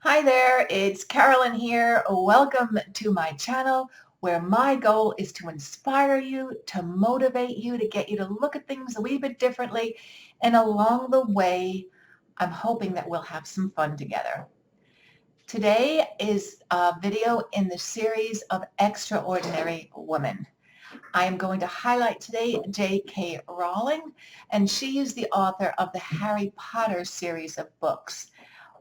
Hi there, it's Carolyn here. Welcome to my channel where my goal is to inspire you, to motivate you, to get you to look at things a wee bit differently. And along the way, I'm hoping that we'll have some fun together. Today is a video in the series of Extraordinary Women. I am going to highlight today JK Rowling, and she is the author of the Harry Potter series of books.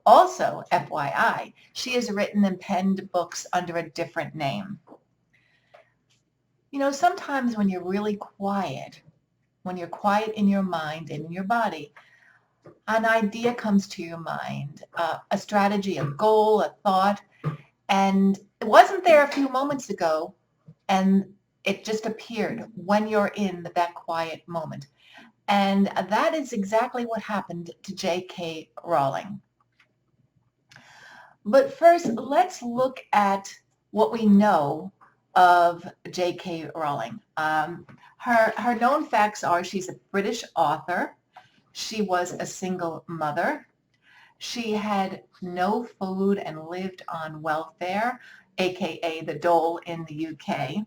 Also, FYI, she has written and penned books under a different name. You know, sometimes when you're really quiet, when you're quiet in your mind and in your body, an idea comes to your mind, a strategy, a goal, a thought, and it wasn't there a few moments ago, and it just appeared when you're in that quiet moment. And that is exactly what happened to J.K. Rowling. But first, let's look at what we know of J.K. Rowling. Her known facts are she's a British author. She was a single mother. She had no food and lived on welfare, aka the dole in the UK.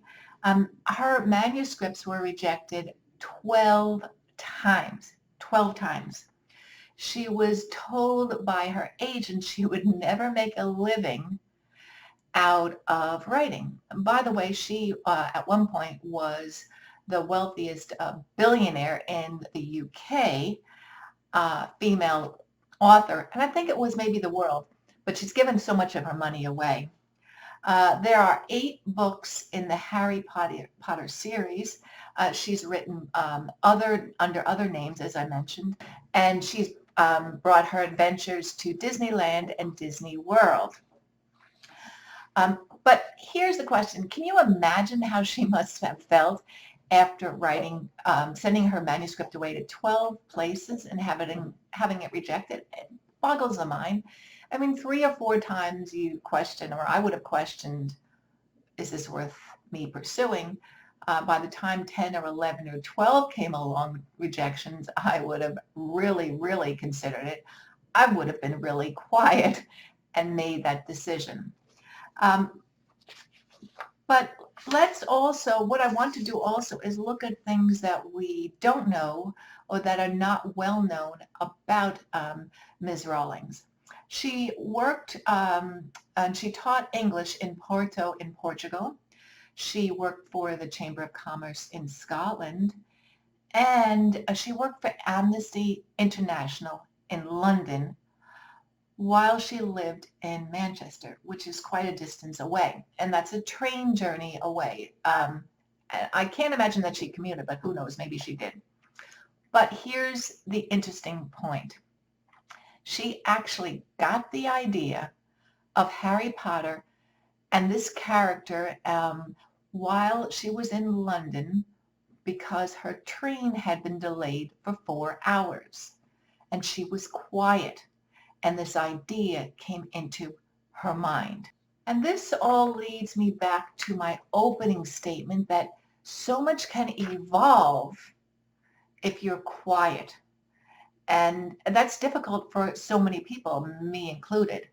Her manuscripts were rejected 12 times. 12 times. She was told by her agent she would never make a living out of writing. And by the way, she at one point was the wealthiest billionaire in the UK, female author, and I think it was maybe the world, but she's given so much of her money away. There are 8 books in the Harry Potter series. She's written under other names, as I mentioned, and she's brought her adventures to Disneyland and Disney World. But here's the question. Can you imagine how she must have felt after writing, sending her manuscript away to 12 places and having it rejected? It boggles the mind. I mean, 3 or 4 times you question, or I would have questioned, is this worth me pursuing? By the time 10 or 11 or 12 came along rejections, I would have really, really considered it. I would have been really quiet and made that decision. But let's also, what I want to do also is look at things that we don't know or that are not well known about Ms. Rawlings. She worked and she taught English in Porto in Portugal. She worked for the Chamber of Commerce in Scotland, and she worked for Amnesty International in London while she lived in Manchester, which is quite a distance away, and that's a train journey away. I can't imagine that she commuted, but who knows, maybe she did. But here's the interesting point. She actually got the idea of Harry Potter and this character while she was in London because her train had been delayed for 4 hours and she was quiet, and this idea came into her mind. And this all leads me back to my opening statement that so much can evolve if you're quiet. And that's difficult for so many people, me included,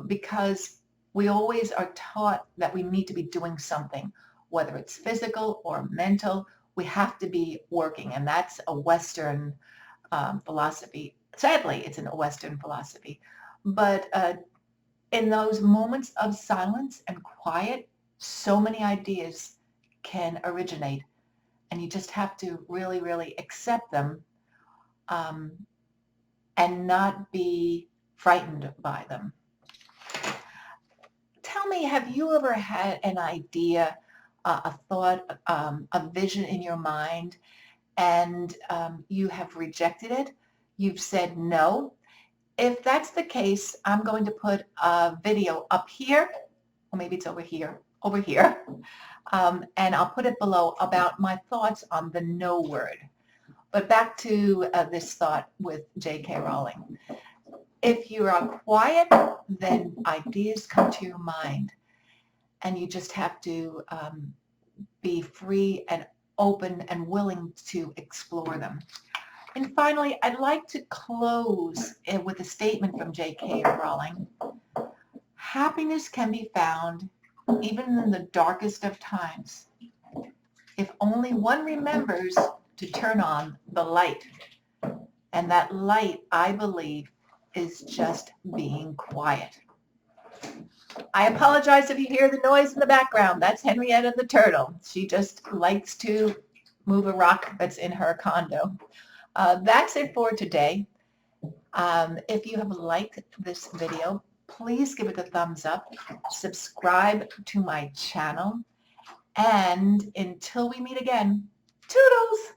because we always are taught that we need to be doing something, whether it's physical or mental. We have to be working, and that's a Western philosophy. Sadly, it's in a Western philosophy. But in those moments of silence and quiet, so many ideas can originate, and you just have to really, really accept them and not be frightened by them. Tell me, have you ever had an idea, a thought, a vision in your mind, and you have rejected it? You've said no. If that's the case, I'm going to put a video up here, or maybe it's over here, and I'll put it below about my thoughts on the no word. But back to this thought with J.K. Rowling. If you are quiet, then ideas come to your mind, and you just have to be free and open and willing to explore them. And finally, I'd like to close with a statement from J.K. Rowling. Happiness can be found even in the darkest of times if only one remembers to turn on the light. And that light, I believe, is just being quiet. I apologize if you hear the noise in the background. That's Henrietta the turtle. She just likes to move a rock that's in her condo. That's it for today. If you have liked this video, please give it a thumbs up. Subscribe to my channel. And until we meet again, toodles!